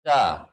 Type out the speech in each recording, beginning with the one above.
자,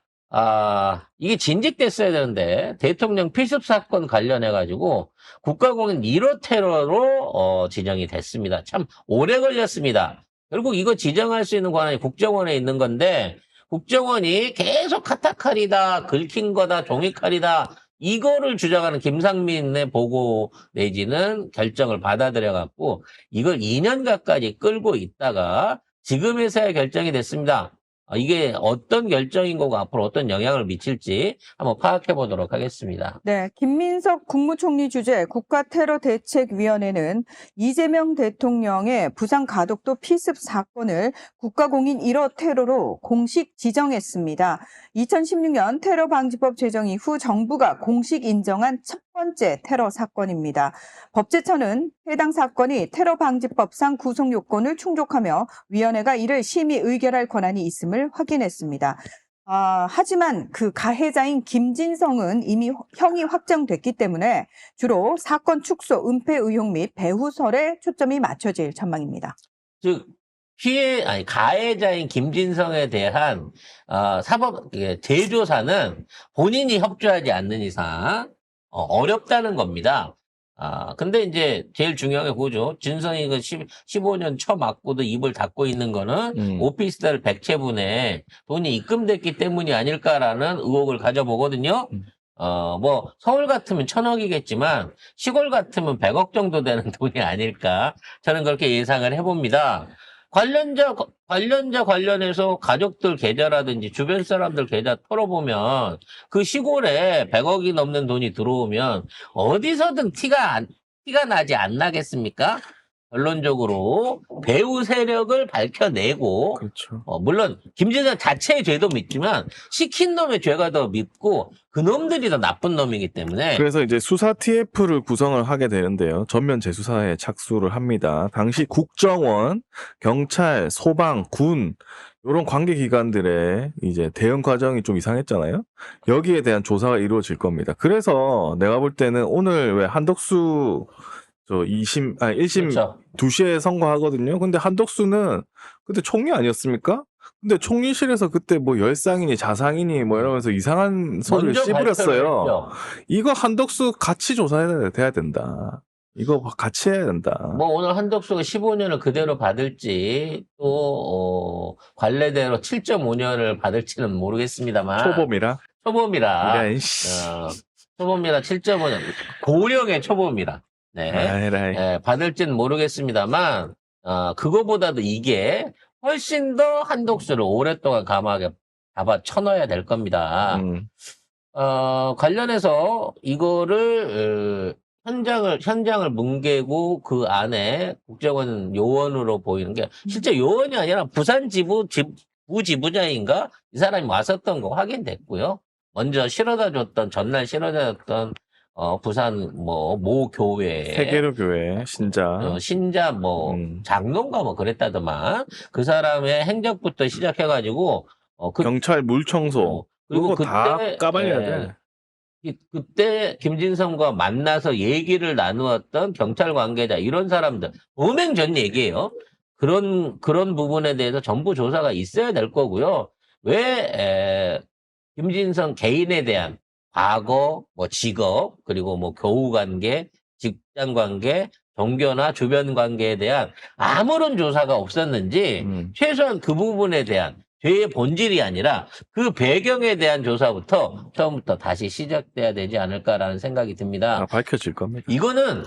이게 진직됐어야 되는데, 대통령 필습 사건 관련해가지고, 국가공인 1호 테러로, 지정이 됐습니다. 참, 오래 걸렸습니다. 결국 이거 지정할 수 있는 권한이 국정원에 있는 건데, 국정원이 계속 카타칼이다, 긁힌 거다, 종이칼이다, 이거를 주장하는 김상민의 보고 내지는 결정을 받아들여갖고, 이걸 2년 가까이 끌고 있다가, 지금에서야 결정이 됐습니다. 이게 어떤 결정인 거고 앞으로 어떤 영향을 미칠지 한번 파악해 보도록 하겠습니다. 네, 김민석 국무총리 주재 국가테러대책위원회는 이재명 대통령의 부산 가덕도 피습 사건을 국가공인 1호 테러로 공식 지정했습니다. 2016년 테러방지법 제정 이후 정부가 공식 인정한 첫 번째 테러 사건입니다. 법제처는 해당 사건이 테러방지법상 구속요건을 충족하며 위원회가 이를 심의 의결할 권한이 있음을 확인했습니다. 하지만 그 가해자인 김진성은 이미 형이 확정됐기 때문에 주로 사건 축소, 은폐 의혹 및 배후설에 초점이 맞춰질 전망입니다. 즉 가해자인 김진성에 대한 재조사는 본인이 협조하지 않는 이상 어렵다는 겁니다. 근데 이제 제일 중요한 게 그거죠. 진성이 그 15년 처맞고도 입을 닫고 있는 거는 오피스텔 백채분에 돈이 입금됐기 때문이 아닐까라는 의혹을 가져보거든요. 뭐 서울 같으면 1,000억이겠지만 시골 같으면 100억 정도 되는 돈이 아닐까. 저는 그렇게 예상을 해봅니다. 관련해서 가족들 계좌라든지 주변 사람들 계좌 털어보면 그 시골에 100억이 넘는 돈이 들어오면 어디서든 티가 나지 않나겠습니까? 결론적으로 배후 세력을 밝혀내고, 그렇죠. 물론 김진성 자체의 죄도 믿지만 시킨 놈의 죄가 더 밉고 그 놈들이 더 나쁜 놈이기 때문에 그래서 이제 수사 TF를 구성을 하게 되는데요. 전면 재수사에 착수를 합니다. 당시 국정원, 경찰, 소방, 군 이런 관계기관들의 이제 대응 과정이 좀 이상했잖아요. 여기에 대한 조사가 이루어질 겁니다. 그래서 내가 볼 때는 오늘 왜 한덕수 1심 그렇죠. 2시에 선고하거든요. 근데 한덕수는 그때 총리 아니었습니까? 근데 총리실에서 그때 뭐 열상이니 자상이니 뭐 이러면서 이상한 소리를 먼저 씨부렸어요. 발표를 했죠. 이거 한덕수 같이 조사해야 된다. 이거 같이 해야 된다. 뭐 오늘 한덕수가 15년을 그대로 받을지 또 관례대로 7.5년을 받을지는 모르겠습니다만 초범이라? 이런 씨. 초범이라 7.5년 고령의 초범이라 네, 받을지는 모르겠습니다만 그거보다도 이게 훨씬 더 한덕수를 오랫동안 감옥에 쳐넣어야 될 겁니다. 관련해서 이거를 현장을 뭉개고 그 안에 국정원 요원으로 보이는 게 실제 요원이 아니라 부산 부지부장인가? 이 사람이 왔었던 거 확인됐고요. 먼저 전날 실어다 줬던 부산 모 교회 세계로 교회 신자 장로인가 뭐 그랬다더만 그 사람의 행적부터 시작해가지고 경찰 물청소 그리고 그거 다 그때 까발려야 돼. 그때 김진성과 만나서 얘기를 나누었던 경찰 관계자 이런 사람들 범행 전 얘기예요. 그런 부분에 대해서 전부 조사가 있어야 될 거고요. 왜 김진성 개인에 대한 과거, 뭐 직업, 그리고 뭐 교우 관계, 직장 관계, 종교나 주변 관계에 대한 아무런 조사가 없었는지 최소한 그 부분에 대한 죄의 본질이 아니라 그 배경에 대한 조사부터 처음부터 다시 시작돼야 되지 않을까라는 생각이 듭니다. 밝혀질 겁니다. 이거는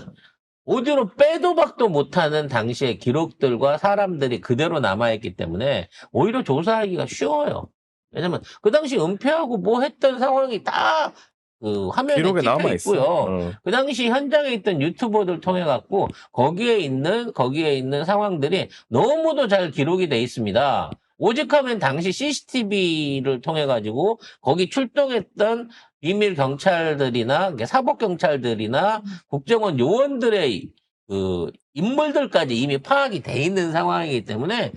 오디오로 빼도 박도 못하는 당시의 기록들과 사람들이 그대로 남아있기 때문에 오히려 조사하기가 쉬워요. 왜냐면 그 당시 은폐하고 뭐 했던 상황이 다 그 화면에 기록에 찍혀 남아 있고요. 있어. 그 당시 현장에 있던 유튜버들 통해 갖고 거기에 있는 상황들이 너무도 잘 기록이 돼 있습니다. 오직하면 당시 CCTV를 통해 가지고 거기 출동했던 비밀 경찰들이나 사법 경찰들이나 국정원 요원들의 그 인물들까지 이미 파악이 돼 있는 상황이기 때문에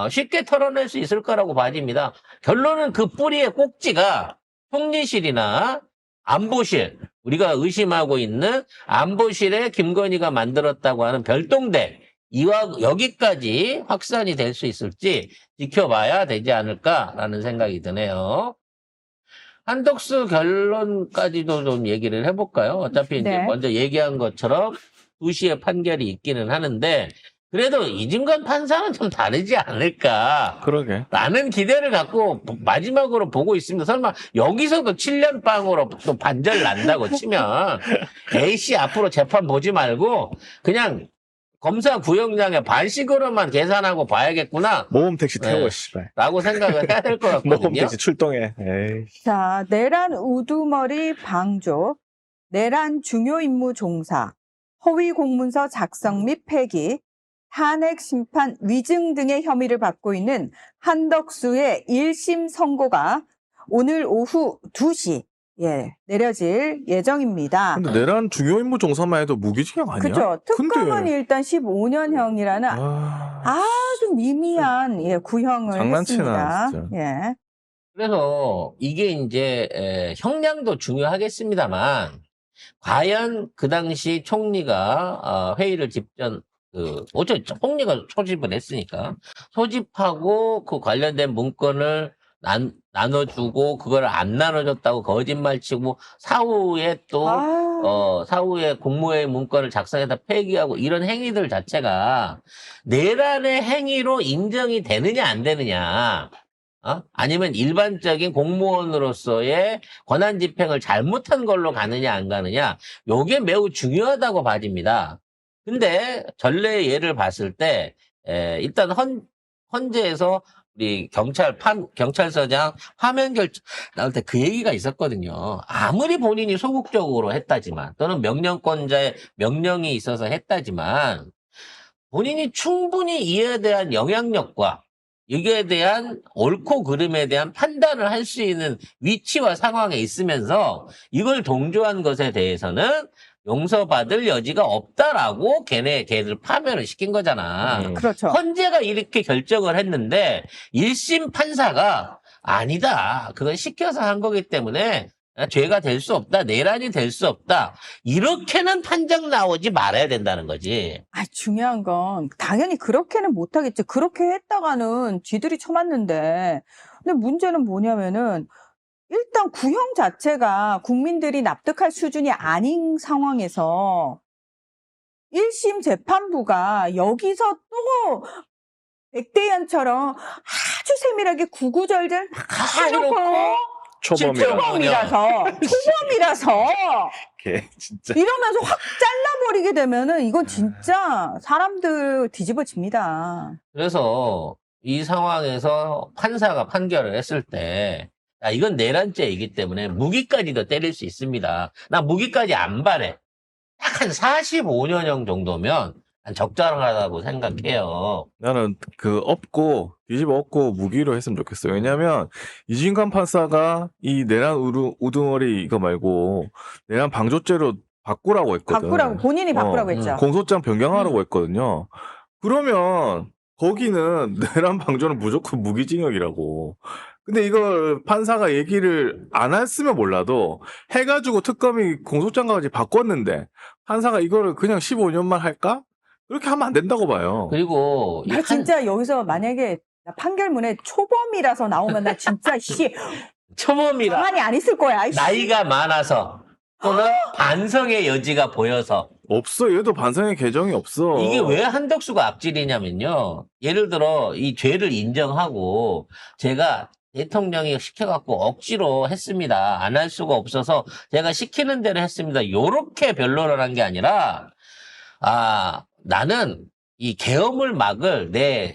쉽게 털어낼 수 있을 거라고 봐집니다. 결론은 그 뿌리의 꼭지가 총리실이나 안보실, 우리가 의심하고 있는 안보실에 김건희가 만들었다고 하는 별동대 여기까지 확산이 될 수 있을지 지켜봐야 되지 않을까라는 생각이 드네요. 한덕수 결론까지도 좀 얘기를 해볼까요? 어차피 이제 네. 먼저 얘기한 것처럼 2시에 판결이 있기는 하는데 그래도 이진관 판사는 좀 다르지 않을까. 그러게. 라는 기대를 갖고 마지막으로 보고 있습니다. 설마 여기서도 7년 빵으로 또 반절 난다고 치면 A씨 앞으로 재판 보지 말고 그냥 검사 구형량의 반씩으로만 계산하고 봐야겠구나 모험 택시 태워, 네. 씨발. 라고 생각을 해야 될 것 모험 같거든요. 택시 출동해. 에이. 자, 내란 우두머리 방조, 내란 중요 임무 종사, 허위 공문서 작성 및 폐기, 탄핵 심판 위증 등의 혐의를 받고 있는 한덕수의 1심 선고가 오늘 오후 2시 내려질 예정입니다. 근데 내란 중요 임무 종사만 해도 무기징역 아니야? 그죠? 특검은 근데 일단 15년형이라는 아주 미미한 구형을 장난치나, 했습니다. 진짜. 예. 그래서 이게 이제 형량도 중요하겠습니다만 과연 그 당시 총리가 회의를 집전 어째 총리가 소집을 했으니까 소집하고 그 관련된 문건을 나눠주고 그걸 안 나눠줬다고 거짓말치고 사후에 또 사후에 국무회의 문건을 작성해서 폐기하고 이런 행위들 자체가 내란의 행위로 인정이 되느냐 안 되느냐 아니면 일반적인 공무원으로서의 권한 집행을 잘못한 걸로 가느냐 안 가느냐 요게 매우 중요하다고 봐집니다. 근데 전례의 예를 봤을 때 일단 헌재에서 우리 경찰서장 화면 결정 나올 때 그 얘기가 있었거든요. 아무리 본인이 소극적으로 했다지만 또는 명령권자의 명령이 있어서 했다지만 본인이 충분히 이에 대한 영향력과 이게 대한 옳고 그름에 대한 판단을 할 수 있는 위치와 상황에 있으면서 이걸 동조한 것에 대해서는 용서받을 여지가 없다라고 걔들 파면을 시킨 거잖아. 그렇죠. 헌재가 이렇게 결정을 했는데 1심 판사가 아니다. 그건 시켜서 한 거기 때문에 죄가 될 수 없다. 내란이 될 수 없다. 이렇게는 판정 나오지 말아야 된다는 거지. 중요한 건 당연히 그렇게는 못하겠지. 그렇게 했다가는 쥐들이 쳐맞는데. 근데 문제는 뭐냐면은 일단 구형 자체가 국민들이 납득할 수준이 아닌 상황에서 1심 재판부가 여기서 또 백대현처럼 아주 세밀하게 구구절절 막 해놓고 초범이라서 걔 진짜. 이러면서 확 잘라버리게 되면은 이건 진짜 사람들 뒤집어집니다. 그래서 이 상황에서 판사가 판결을 했을 때 이건 내란죄이기 때문에 무기까지도 때릴 수 있습니다. 나 무기까지 안 바래. 딱 한 45년형 정도면 적절하다고 생각해요. 나는 뒤집어 엎고 무기로 했으면 좋겠어. 왜냐면 이진관 판사가 이 내란 우두머리 이거 말고 내란 방조죄로 바꾸라고 했거든. 본인이 바꾸라고 했죠. 공소장 변경하라고 했거든요. 그러면 거기는 내란 방조는 무조건 무기징역이라고. 근데 이걸 판사가 얘기를 안 했으면 몰라도 해가지고 특검이 공소장까지 바꿨는데 판사가 이거를 그냥 15년만 할까? 그렇게 하면 안 된다고 봐요. 그리고 나 진짜 여기서 만약에 판결문에 초범이라서 나오면 나 진짜 초범이라 가만히 안 있을 거야. 나이가 많아서 또는 반성의 여지가 보여서 없어. 얘도 반성의 개정이 없어. 이게 왜 한덕수가 앞질이냐면요. 예를 들어 이 죄를 인정하고 제가 대통령이 시켜갖고 억지로 했습니다. 안 할 수가 없어서 제가 시키는 대로 했습니다. 요렇게 변론을 한 게 아니라 나는 이 계엄을 막을 내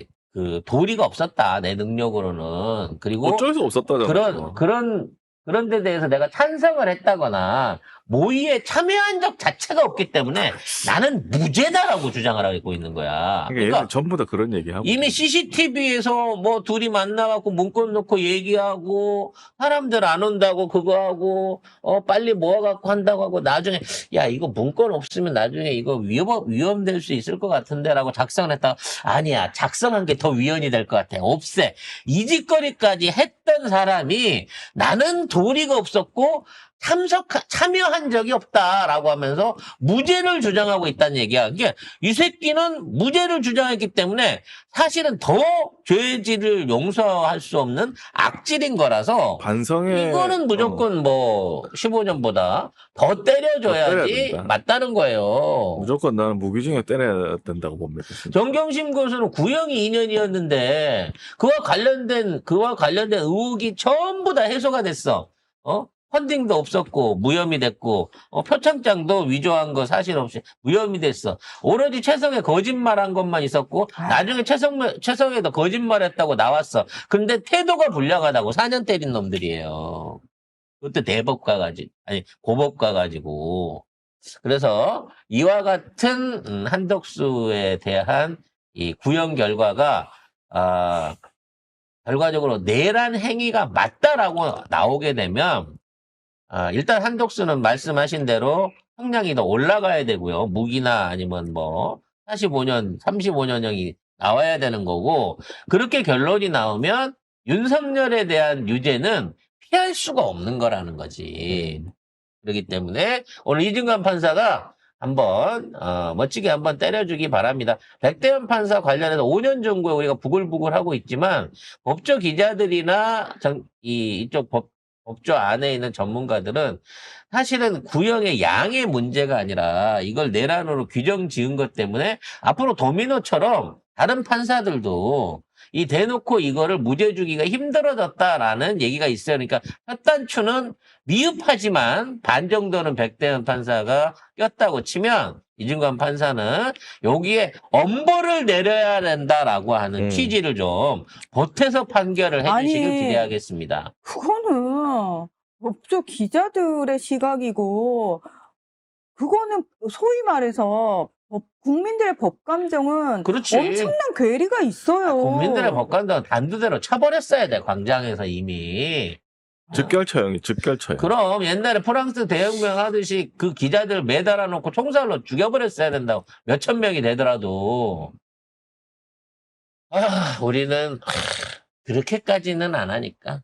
도리가 없었다. 내 능력으로는. 그리고 어쩔 수 없었다잖아. 그런 데 대해서 내가 찬성을 했다거나 모의에 참여한 적 자체가 없기 때문에 나는 무죄다라고 주장을 하고 있는 거야. 그러니까 얘들 전부 다 그런 얘기하고. 이미 CCTV에서 뭐 둘이 만나갖고 문건 놓고 얘기하고 사람들 안 온다고 그거 하고 빨리 모아갖고 한다고 하고 나중에 야 이거 문건 없으면 나중에 이거 위험될 수 있을 것 같은데라고 작성을 했다가 아니야 작성한 게 더 위헌이 될 것 같아 없애 이 짓거리까지 했던 사람이 나는 도리가 없었고 참여한 적이 없다라고 하면서 무죄를 주장하고 있다는 얘기야. 이게 이 새끼는 무죄를 주장했기 때문에 사실은 더 죄질을 용서할 수 없는 악질인 거라서 반성에 이거는 무조건 뭐 15년보다 더 때려야 때려줘야지 된다. 맞다는 거예요. 무조건 나는 무기징역 때려야 된다고 봅니다. 진짜. 정경심 교수는 구형이 2년이었는데 그와 관련된 의혹이 전부 다 해소가 됐어. 펀딩도 없었고 무혐의 됐고 표창장도 위조한 거 사실 없이 무혐의 됐어. 오로지 최성에 거짓말한 것만 있었고 나중에 최성에도 거짓말했다고 나왔어. 근데 태도가 불량하다고 4년 때린 놈들이에요. 그것도 대법과 고법과 가지고. 그래서 이와 같은 한덕수에 대한 이 구형 결과가 결과적으로 내란 행위가 맞다라고 나오게 되면 일단 한덕수는 말씀하신 대로 형량이 더 올라가야 되고요. 무기나 아니면 뭐 45년, 35년형이 나와야 되는 거고 그렇게 결론이 나오면 윤석열에 대한 유죄는 피할 수가 없는 거라는 거지. 그렇기 때문에 오늘 이중관 판사가 한번 멋지게 한번 때려주기 바랍니다. 백대현 판사 관련해서 5년 정도에 우리가 부글부글 하고 있지만 법조 기자들이나 이쪽 법조 안에 있는 전문가들은 사실은 구형의 양의 문제가 아니라 이걸 내란으로 규정 지은 것 때문에 앞으로 도미노처럼 다른 판사들도 이 대놓고 이거를 무죄 주기가 힘들어졌다라는 얘기가 있어요. 그러니까 첫 단추는 미흡하지만 반 정도는 백대현 판사가 꼈다고 치면 이중관 판사는 여기에 엄벌을 내려야 된다라고 하는 취지를 좀 보태서 판결을 해주시길 아니, 기대하겠습니다. 그거는 법조 기자들의 시각이고, 그거는 소위 말해서 국민들의 법 감정은 그렇지. 엄청난 괴리가 있어요. 국민들의 법관들은 단두대로 쳐버렸어야 돼. 광장에서 이미. 즉결처형이 즉결처형. 그럼 옛날에 프랑스 대혁명 하듯이 그 기자들 매달아 놓고 총살로 죽여버렸어야 된다고. 몇천 명이 되더라도. 우리는 그렇게까지는 안 하니까.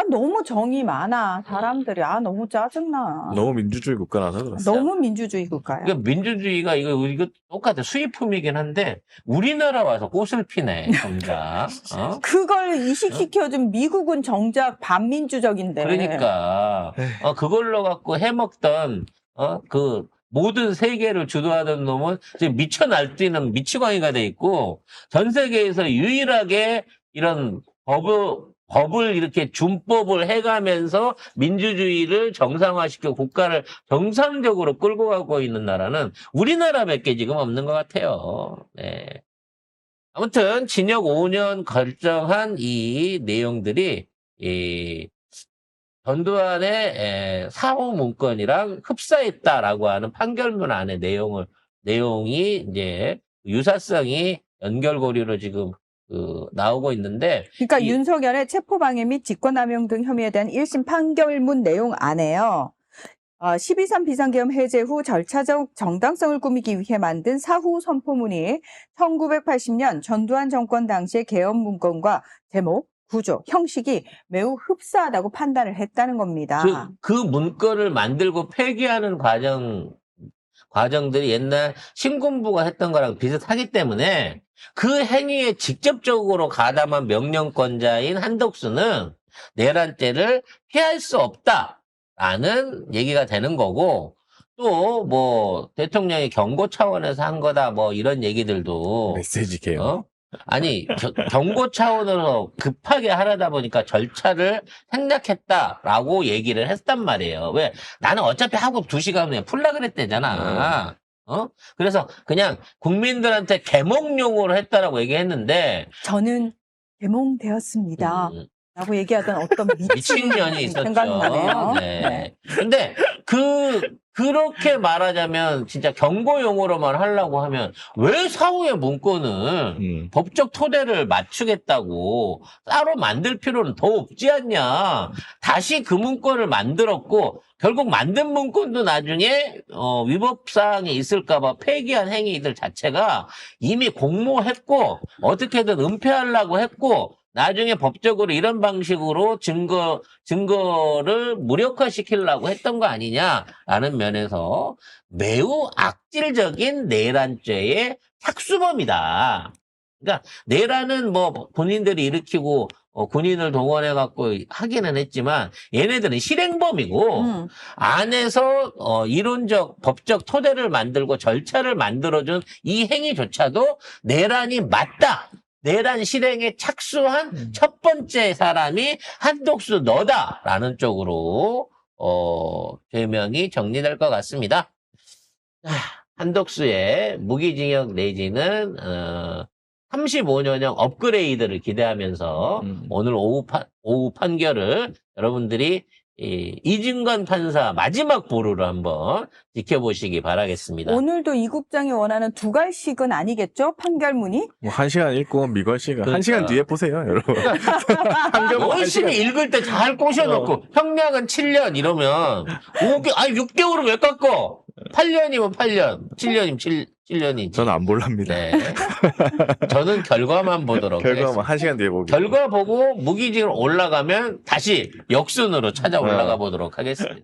너무 정이 많아, 사람들이. 너무 짜증나. 너무 민주주의 국가라서 그렇습니다. 너무 민주주의 국가야. 그러니까 민주주의가 이거 똑같아. 수입품이긴 한데 우리나라 와서 꽃을 피네. 정작. 그걸 이식시켜준 미국은 정작 반민주적인데. 그러니까 그걸로 갖고 해먹던 그 모든 세계를 주도하던 놈은 지금 미쳐 날뛰는 미치광이가 돼 있고 전 세계에서 유일하게 이런 법을 이렇게 준법을 해가면서 민주주의를 정상화시켜 국가를 정상적으로 끌고 가고 있는 나라는 우리나라밖에 지금 없는 것 같아요. 네. 아무튼 징역 5년 결정한 이 내용들이 전두환의 사후 문건이랑 흡사했다라고 하는 판결문 안의 내용이 이제 유사성이 연결고리로 지금 나오고 있는데. 그러니까 윤석열의 체포방해 및 직권남용 등 혐의에 대한 1심 판결문 내용 안에요. 12.3 비상계엄 해제 후 절차적 정당성을 꾸미기 위해 만든 사후 선포문이 1980년 전두환 정권 당시의 계엄 문건과 제목, 구조, 형식이 매우 흡사하다고 판단을 했다는 겁니다. 그 문건을 만들고 폐기하는 과정들이 옛날 신군부가 했던 거랑 비슷하기 때문에 그 행위에 직접적으로 가담한 명령권자인 한덕수는 내란죄를 피할 수 없다라는 얘기가 되는 거고 또 뭐 대통령이 경고 차원에서 한 거다 뭐 이런 얘기들도 메시지 개요. 아니 경고 차원으로 급하게 하려다 보니까 절차를 생략했다라고 얘기를 했단 말이에요. 왜? 나는 어차피 하고 2시간 후에 풀라 그랬대잖아. 그래서 그냥 국민들한테 개몽용으로 했다라고 얘기했는데 저는 개몽되었습니다. 라고 얘기하던 어떤 미친년이 있었죠. 생각나네요. 네. 근데 그렇게 말하자면 진짜 경고용으로만 하려고 하면 왜 사후의 문건을 법적 토대를 맞추겠다고 따로 만들 필요는 더 없지 않냐. 다시 그 문건을 만들었고 결국 만든 문건도 나중에 위법사항이 있을까봐 폐기한 행위들 자체가 이미 공모했고 어떻게든 은폐하려고 했고 나중에 법적으로 이런 방식으로 증거를 무력화시키려고 했던 거 아니냐라는 면에서 매우 악질적인 내란죄의 착수범이다. 그러니까 내란은 뭐 본인들이 일으키고 군인을 동원해 갖고 하기는 했지만 얘네들은 실행범이고 안에서 이론적 법적 토대를 만들고 절차를 만들어준 이 행위조차도 내란이 맞다. 내란 실행에 착수한 첫 번째 사람이 한독수 너다라는 쪽으로 죄명이 정리될 것 같습니다. 한독수의 무기징역 내지는 35년형 업그레이드를 기대하면서 오늘 오후 판결을 여러분들이 이진관 판사 마지막 보루를 한번 지켜보시기 바라겠습니다. 오늘도 이 국장이 원하는 두 갈씩은 아니겠죠? 판결문이? 뭐 1시간 읽고 미걸 시간. 그러니까. 1시간 뒤에 보세요, 여러분. 판결문 열심히 1시간. 읽을 때 잘 꼬셔놓고 형량은 7년 이러면 6개월은 왜 깎어? 8년이면 8년, 7년이면 7년이지. 저는 안 볼랍니다. 네. 저는 결과만 보도록 결과만 하겠습니다. 1시간 뒤에 보기. 결과 보고 무기징역 올라가면 다시 역순으로 찾아 올라가 보도록 하겠습니다.